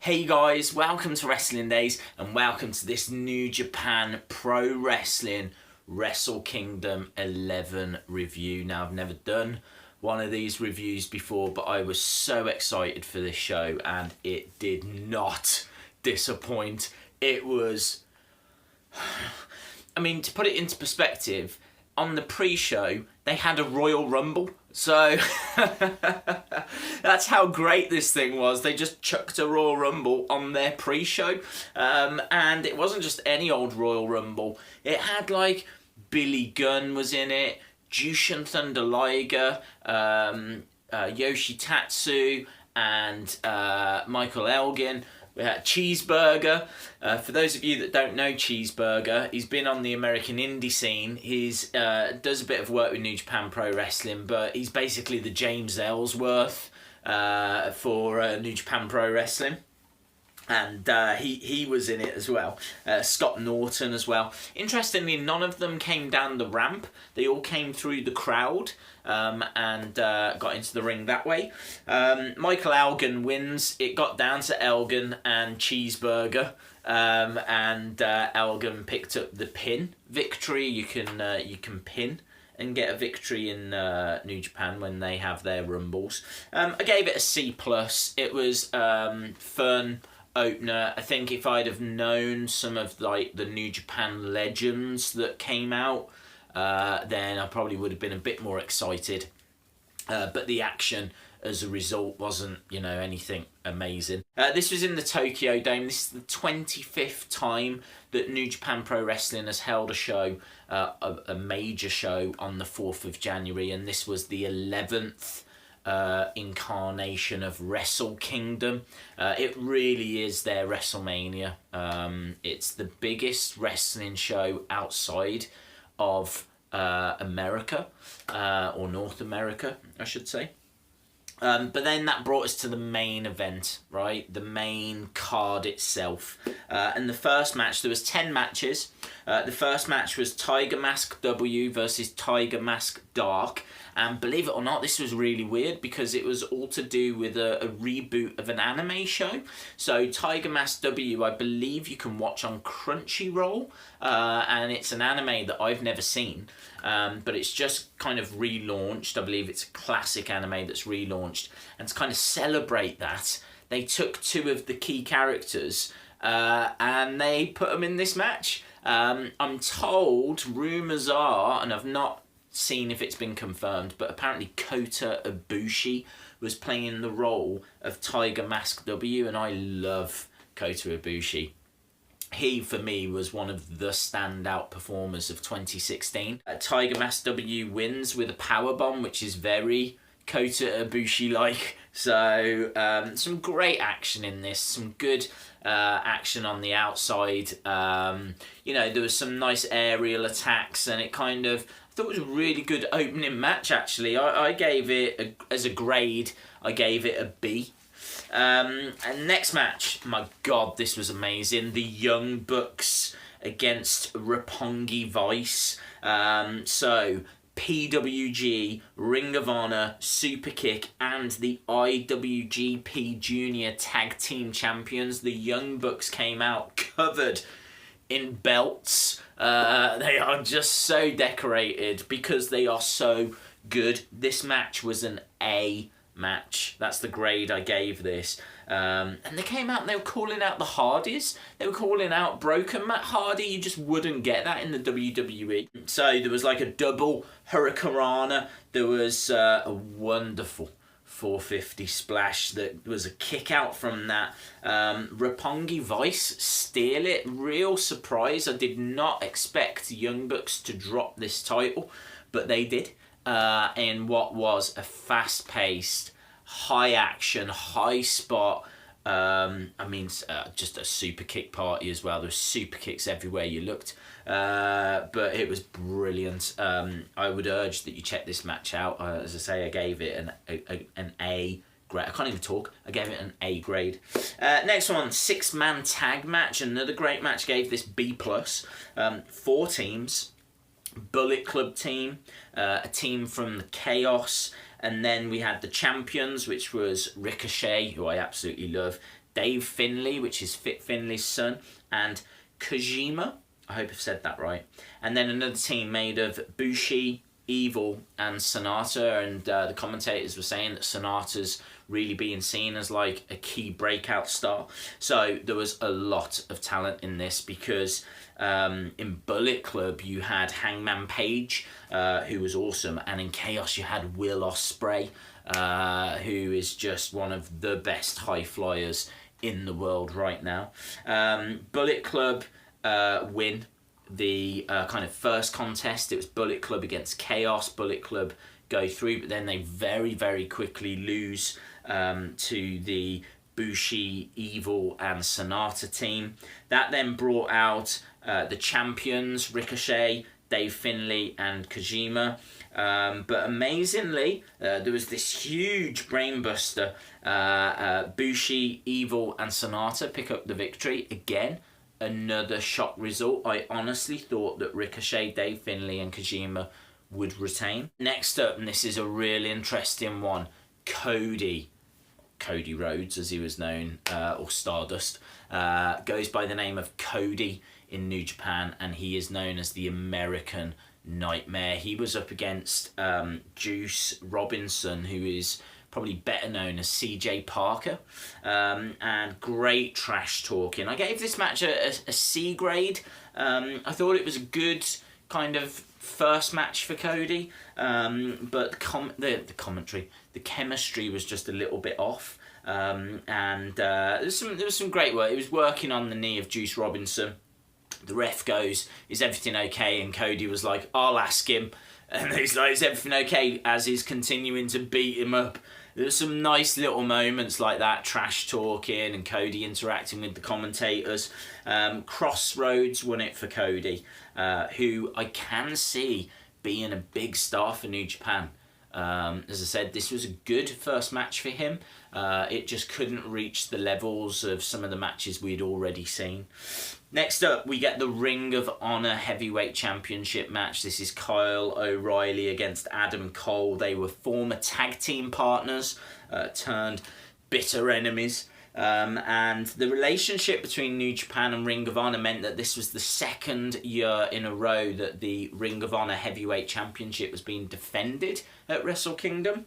Hey guys, welcome to Wrestling Days and welcome to this New Japan Pro Wrestling Wrestle Kingdom 11 review. Now, I've never done one of these reviews before, but I was so excited for this show and it did not disappoint. It was, I mean, to put it into perspective, on the pre-show, they had a Royal Rumble. So that's how great this thing was. They just chucked a Royal Rumble on their pre-show. And it wasn't just any old Royal Rumble. It had like Billy Gunn was in it, Jushin Thunder Liger, Yoshitatsu, and Michael Elgin. We had Cheeseburger. For those of you that don't know Cheeseburger, he's been on the American indie scene. He's does a bit of work with New Japan Pro Wrestling, but he's basically the James Ellsworth for New Japan Pro Wrestling. And he was in it as well. Scott Norton as well. Interestingly, none of them came down the ramp. They all came through the crowd and got into the ring that way. Michael Elgin wins. It got down to Elgin and Cheeseburger. And Elgin picked up the pin victory. You can pin and get a victory in New Japan when they have their rumbles. I gave it a C+. It was fun opener. I think if I'd have known some of like the New Japan legends that came out, then I probably would have been a bit more excited. But the action as a result wasn't, anything amazing. This was in the Tokyo Dome. This is the 25th time that New Japan Pro Wrestling has held a show, a major show on the 4th of January, and this was the 11th incarnation of Wrestle Kingdom. It really is their WrestleMania. It's the biggest wrestling show outside of America, or North America, I should say. But then that brought us to the main event, right? The main card itself. And the first match, there was 10 matches. The first match was Tiger Mask W versus Tiger Mask Dark. And believe it or not, this was really weird because it was all to do with a reboot of an anime show. So Tiger Mask W, I believe you can watch on Crunchyroll. And it's an anime that I've never seen. But it's just kind of relaunched. I believe it's a classic anime that's relaunched. And to kind of celebrate that, they took two of the key characters and they put them in this match. I'm told, rumours are, and I've not seen if it's been confirmed, but apparently Kota Ibushi was playing the role of Tiger Mask W, and I love Kota Ibushi. He, for me, was one of the standout performers of 2016. Tiger Mask W wins with a powerbomb, which is very Kota Ibushi-like. So, some great action in this, some good action on the outside. There was some nice aerial attacks, and it kind of, I thought it was a really good opening match, actually. I gave it, as a grade, I gave it a B. And next match, my God, this was amazing. The Young Bucks against Roppongi Vice. So, PWG, Ring of Honor, Superkick, and the IWGP Junior Tag Team Champions. The Young Bucks came out covered in belts. They are just so decorated because they are so good. This match was an A match. That's the grade I gave this. And they came out and they were calling out the Hardys. They were calling out Broken Matt Hardy. You just wouldn't get that in the WWE. So there was like a double Hurricanrana. There was a wonderful 450 splash that was a kick out from that. Roppongi Vice steal it. Real surprise. I did not expect Young Bucks to drop this title, but they did. In what was a fast-paced, high-action, high-spot, just a super kick party as well. There were super kicks everywhere you looked, but it was brilliant. I would urge that you check this match out. As I say, I gave it an A grade. I can't even talk. I gave it an A grade. Next one, 6-man tag match. Another great match. Gave this B+. 4 teams. Bullet Club team, a team from the Chaos, and then we had the champions, which was Ricochet, who I absolutely love, Dave Finlay, which is Fit Finlay's son, and Kojima. I hope I've said that right. And then another team made of Bushi, Evil, and Sonata. And the commentators were saying that Sonata's really being seen as like a key breakout star. So there was a lot of talent in this, because in Bullet Club you had Hangman Page, who was awesome, and in Chaos you had Will Ospreay, who is just one of the best high flyers in the world right now. Bullet Club win the kind of first contest. It was Bullet Club against Chaos. Bullet Club go through, but then they very, very quickly lose to the Bushi, Evil, and Sonata team. That then brought out the champions, Ricochet, Dave Finlay, and Kojima. But amazingly, there was this huge brainbuster. Bushi, Evil, and Sonata pick up the victory. Again, another shock result. I honestly thought that Ricochet, Dave Finlay, and Kojima would retain. Next up, and this is a really interesting one, Cody Rhodes, as he was known, or Stardust, goes by the name of Cody in New Japan, and he is known as the American Nightmare. He was up against Juice Robinson, who is probably better known as CJ Parker, and great trash talking. I gave this match a C grade. I thought it was a good kind of first match for Cody, but the commentary, the chemistry was just a little bit off, and there was some great work. It was working on the knee of Juice Robinson. The ref goes, "Is everything okay?" And Cody was like, "I'll ask him." And he's like, "Is everything okay?" as he's continuing to beat him up. There's some nice little moments like that, trash talking and Cody interacting with the commentators. Crossroads won it for Cody, who I can see being a big star for New Japan. As I said, this was a good first match for him. It just couldn't reach the levels of some of the matches we'd already seen. Next up, we get the Ring of Honor Heavyweight Championship match. This is Kyle O'Reilly against Adam Cole. They were former tag team partners, turned bitter enemies. And the relationship between New Japan and Ring of Honor meant that this was the second year in a row that the Ring of Honor Heavyweight Championship was being defended at Wrestle Kingdom.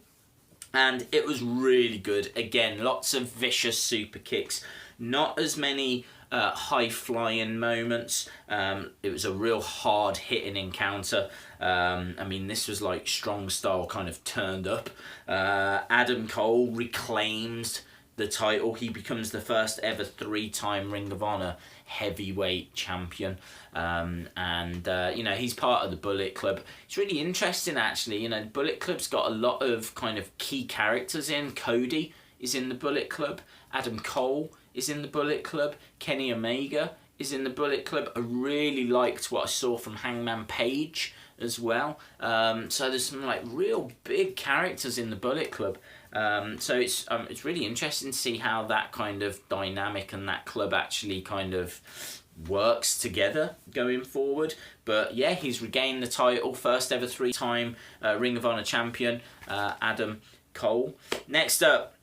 And it was really good. Again, lots of vicious super kicks. Not as many high-flying moments. It was a real hard-hitting encounter. I mean, this was like strong style kind of turned up. Adam Cole reclaims the title. He becomes the first ever 3-time Ring of Honor heavyweight champion. He's part of the Bullet Club. It's really interesting, actually. Bullet Club's got a lot of kind of key characters in. Cody is in the Bullet Club. Adam Cole is in the Bullet Club. Kenny Omega is in the Bullet Club. I really liked what I saw from Hangman Page as well. So there's some like real big characters in the Bullet Club. So it's really interesting to see how that kind of dynamic and that club actually kind of works together going forward. But yeah, he's regained the title, first ever 3-time Ring of Honor champion, Adam Cole. Next up,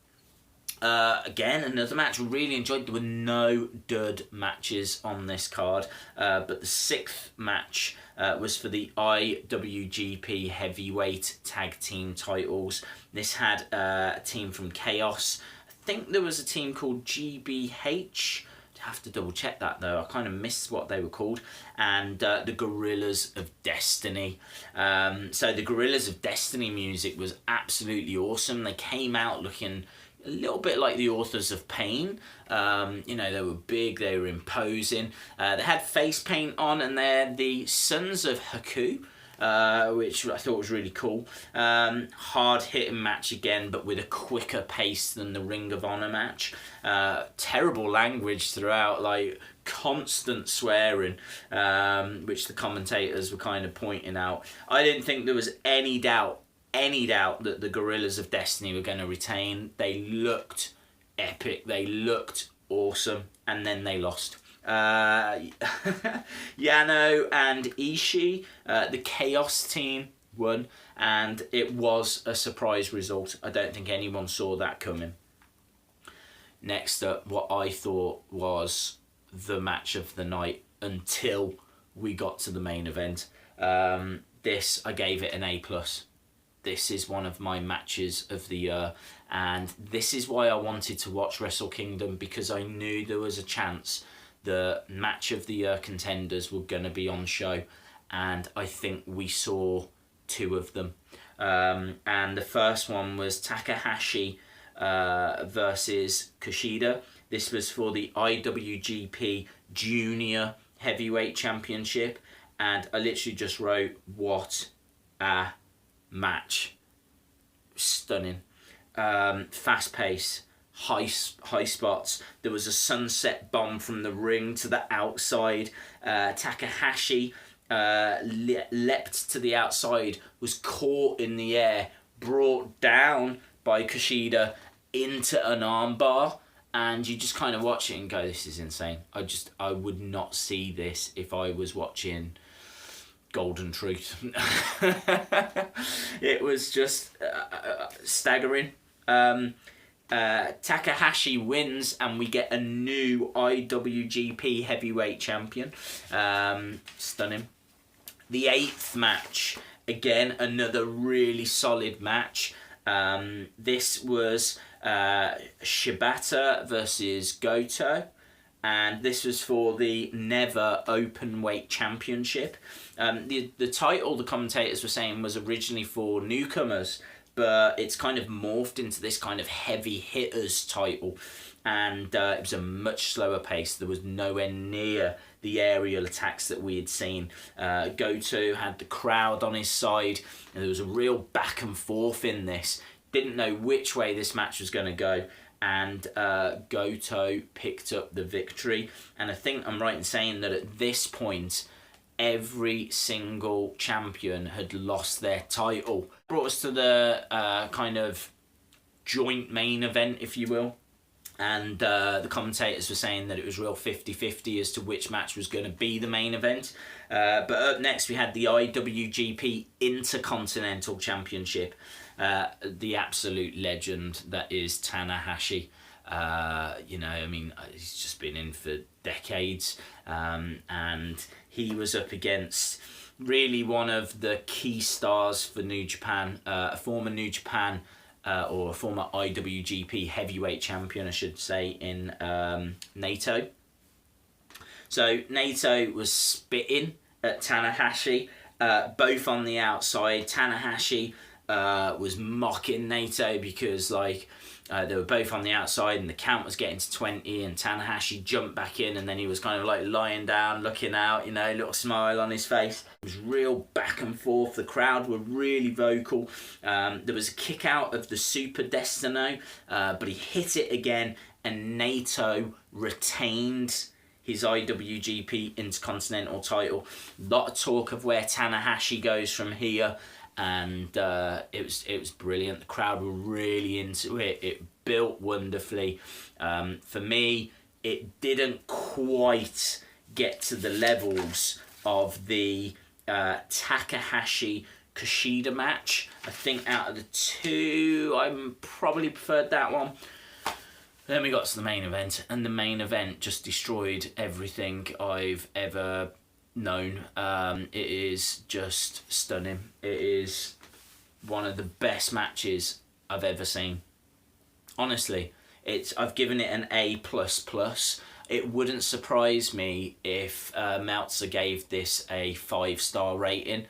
again, another match we really enjoyed. There were no dud matches on this card, but the 6th match was for the IWGP Heavyweight Tag Team titles. This had a team from Chaos. I think there was a team called GBH. I have to double check that though. I kind of missed what they were called. And the Gorillas of Destiny. So the Gorillas of Destiny music was absolutely awesome. They came out looking a little bit like the Authors of Pain. They were big, they were imposing. They had face paint on, and they're the Sons of Haku, which I thought was really cool. Hard-hitting match again, but with a quicker pace than the Ring of Honor match. Terrible language throughout, like constant swearing, which the commentators were kind of pointing out. I didn't think there was any doubt that the Gorillas of Destiny were going to retain. They looked epic. They looked awesome. And then they lost. Yano and Ishii, the Chaos team, won. And it was a surprise result. I don't think anyone saw that coming. next up, what I thought was the match of the night until we got to the main event. This, I gave it an A+. This is one of my matches of the year, and this is why I wanted to watch Wrestle Kingdom, because I knew there was a chance the match of the year contenders were going to be on the show, and I think we saw two of them. And the first one was Takahashi versus Kushida. This was for the IWGP Junior Heavyweight Championship, and I literally just wrote, what a match. Stunning. Fast pace, high spots. There was a sunset bomb from the ring to the outside. Takahashi leapt to the outside, was caught in the air, brought down by Kushida into an armbar, and you just kind of watch it and go, this is insane. I would not see this if I was watching Golden Truth. It was just staggering. Takahashi wins, and we get a new IWGP Heavyweight Champion. Stunning. The 8th match, again, another really solid match. This was Shibata versus Goethe, and this was for the Never Openweight Championship. The title, the commentators were saying, was originally for newcomers, but it's kind of morphed into this kind of heavy hitters title, and it was a much slower pace. There was nowhere near the aerial attacks that we had seen. Goto had the crowd on his side, and there was a real back and forth in this. Didn't know which way this match was going to go, and Goto picked up the victory. And I think I'm right in saying that at this point, every single champion had lost their title. Brought us to the kind of joint main event, if you will. And the commentators were saying that it was real 50-50 as to which match was going to be the main event. But up next, we had the IWGP Intercontinental Championship. The absolute legend that is Tanahashi. He's just been in for decades. And he was up against really one of the key stars for New Japan, a former New Japan or a former IWGP heavyweight champion, I should say, in Naito. So Naito was spitting at Tanahashi, both on the outside. Tanahashi was mocking Naito because they were both on the outside and the count was getting to 20, and Tanahashi jumped back in, and then he was kind of like lying down, looking out, a little smile on his face. It was real back and forth. The crowd were really vocal. There was a kick out of the Super Destino, but he hit it again, and Naito retained his IWGP Intercontinental title. A lot of talk of where Tanahashi goes from here. And it was brilliant. The crowd were really into it. It built wonderfully. For me, it didn't quite get to the levels of the Takahashi Kushida match. I think out of the two, I probably preferred that one. Then we got to the main event, and the main event just destroyed everything I've ever known. It is just stunning. It is one of the best matches I've ever seen. Honestly, I've given it an A++. It wouldn't surprise me if Meltzer gave this a 5-star rating.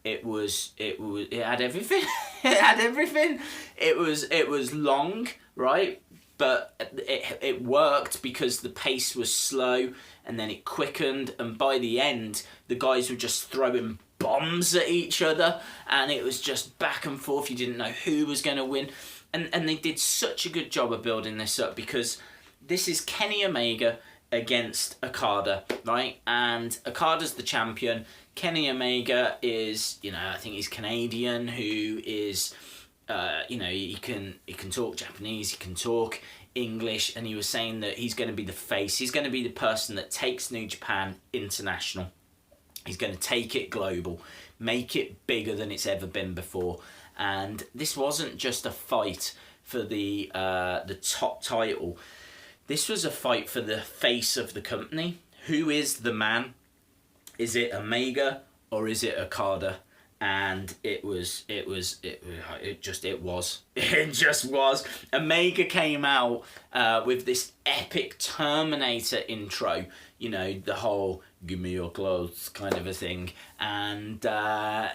It had everything. It had everything. It was long, right? But it worked because the pace was slow, and then it quickened, and by the end, the guys were just throwing bombs at each other, and it was just back and forth. You didn't know who was going to win, and they did such a good job of building this up, because this is Kenny Omega against Okada, right? And Okada's the champion. Kenny Omega is, I think he's Canadian, who is... he can talk Japanese, he can talk English, and he was saying that he's going to be the face. He's going to be the person that takes New Japan international. He's going to take it global, make it bigger than it's ever been before. And this wasn't just a fight for the top title. this was a fight for the face of the company. Who is the man? Is it Omega or is it Okada? And it just was. Omega came out with this epic Terminator intro, you know, the whole "give me your clothes" kind of a thing, and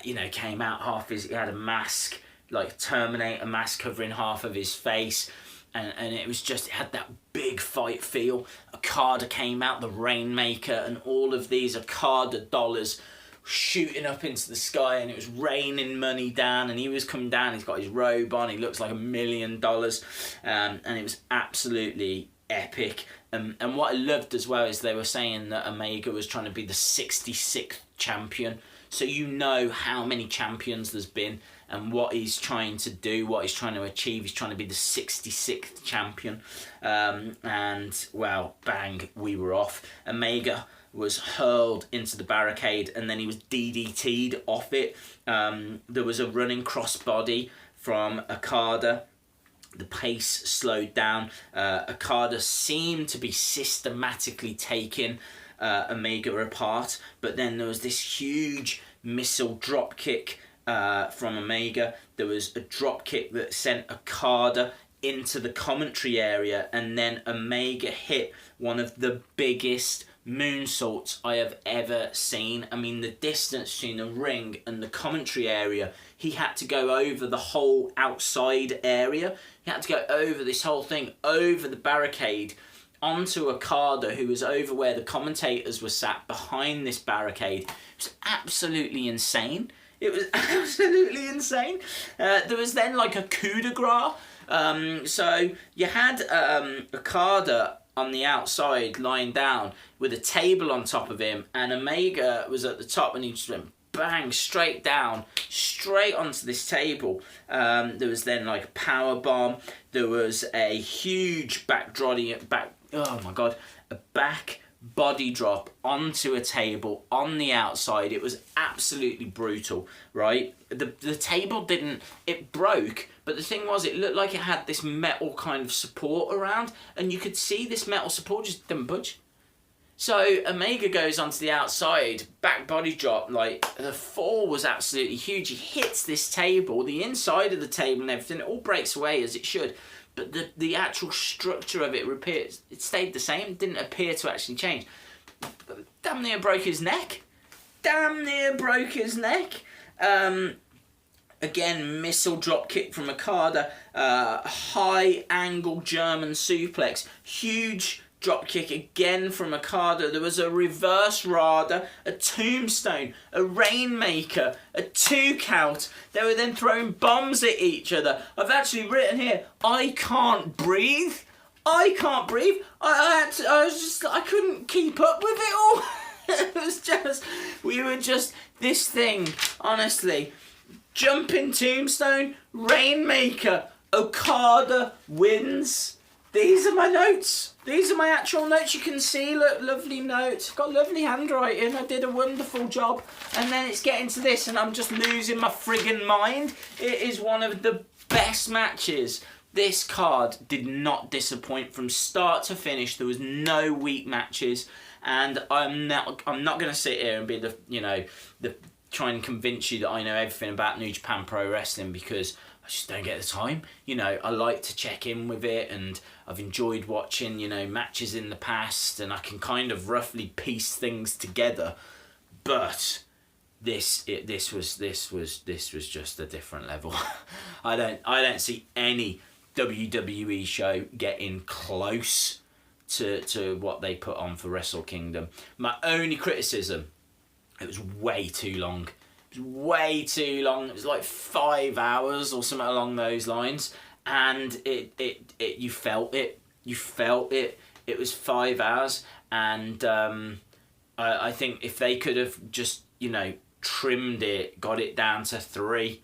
you know, came out he had a mask, like Terminator mask covering half of his face. And it was just, it had that big fight feel. Okada came out, the Rainmaker, and all of these Okada dollars shooting up into the sky, and it was raining money down, and he was coming down, he's got his robe on, he looks like $1 million, and it was absolutely epic. And what I loved as well is they were saying that Omega was trying to be the 66th champion. So you know how many champions there's been and what he's trying to do, what he's trying to achieve. He's trying to be the 66th champion. And, well, bang, we were off. Omega was hurled into the barricade and then he was DDT'd off it. There was a running crossbody from Okada. The pace slowed down. Okada seemed to be systematically taking Omega apart, but then there was this huge missile drop kick from Omega. There was a drop kick that sent Okada into the commentary area, and then Omega hit one of the biggest moonsaults I have ever seen. I mean, the distance between the ring and the commentary area, he had to go over the whole outside area. He had to go over this whole thing, over the barricade, onto Okada, who was over where the commentators were sat behind this barricade. It was absolutely insane. It was absolutely insane. There was then like a coup de grace. So you had Okada on the outside lying down with a table on top of him, and Omega was at the top, and he just went bang straight down, straight onto this table. There was then like a power bomb. There was a huge oh my god, a back body drop onto a table on the outside. It was absolutely brutal, right? The table it broke, but the thing was, it looked like it had this metal kind of support around, and you could see this metal support just didn't budge. So Omega goes onto the outside, back body drop, like the fall was absolutely huge. He hits this table, the inside of the table and everything, it all breaks away as it should. But the actual structure of it it stayed the same, didn't appear to actually change. Damn near broke his neck. Damn near broke his neck. Again, missile drop kick from Okada. High angle German suplex. Huge drop kick again from Okada. There was a reverse Rada, a tombstone, a Rainmaker, a 2 count. They were then throwing bombs at each other. I've actually written here, I can't breathe. I can't breathe. I couldn't keep up with it all. We were just, this thing, honestly. Jumping tombstone, Rainmaker, Okada wins. These are my notes. These are my actual notes. You can see, look, lovely notes. Got lovely handwriting. I did a wonderful job. And then it's getting to this, and I'm just losing my friggin' mind. It is one of the best matches. This card did not disappoint from start to finish. There was no weak matches, and I'm not going to sit here and be try and convince you that I know everything about New Japan Pro Wrestling, because I just don't get the time. I like to check in with it, and I've enjoyed watching, matches in the past, and I can kind of roughly piece things together. But this was just a different level. I don't see any WWE show getting close to what they put on for Wrestle Kingdom. My only criticism, it was way too long. It was way too long. It was like 5 hours or something along those lines, and you felt it. It was 5 hours, and I think if they could have just trimmed it, got it down to 3,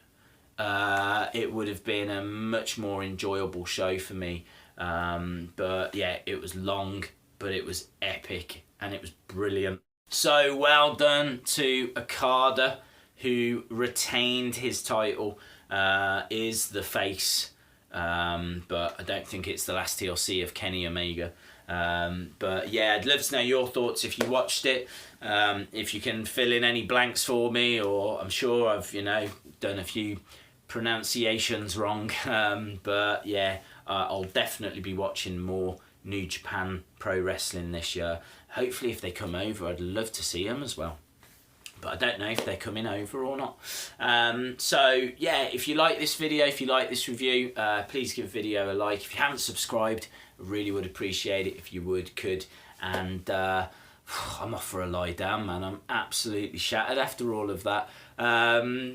it would have been a much more enjoyable show for me. But yeah, it was long, but it was epic, and it was brilliant. So well done to Okada, who retained his title, is the face, but I don't think it's the last TLC of Kenny Omega. But yeah, I'd love to know your thoughts if you watched it. If you can fill in any blanks for me, or I'm sure I've done a few pronunciations wrong. But yeah, I'll definitely be watching more New Japan Pro Wrestling this year. Hopefully, if they come over, I'd love to see them as well. But I don't know if they're coming over or not. So yeah, if you like this video, if you like this review, please give the video a like. If you haven't subscribed, I really would appreciate it if you could. And I'm off for a lie down, man. I'm absolutely shattered after all of that.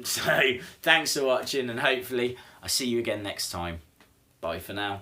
So thanks for watching, and hopefully I'll see you again next time. Bye for now.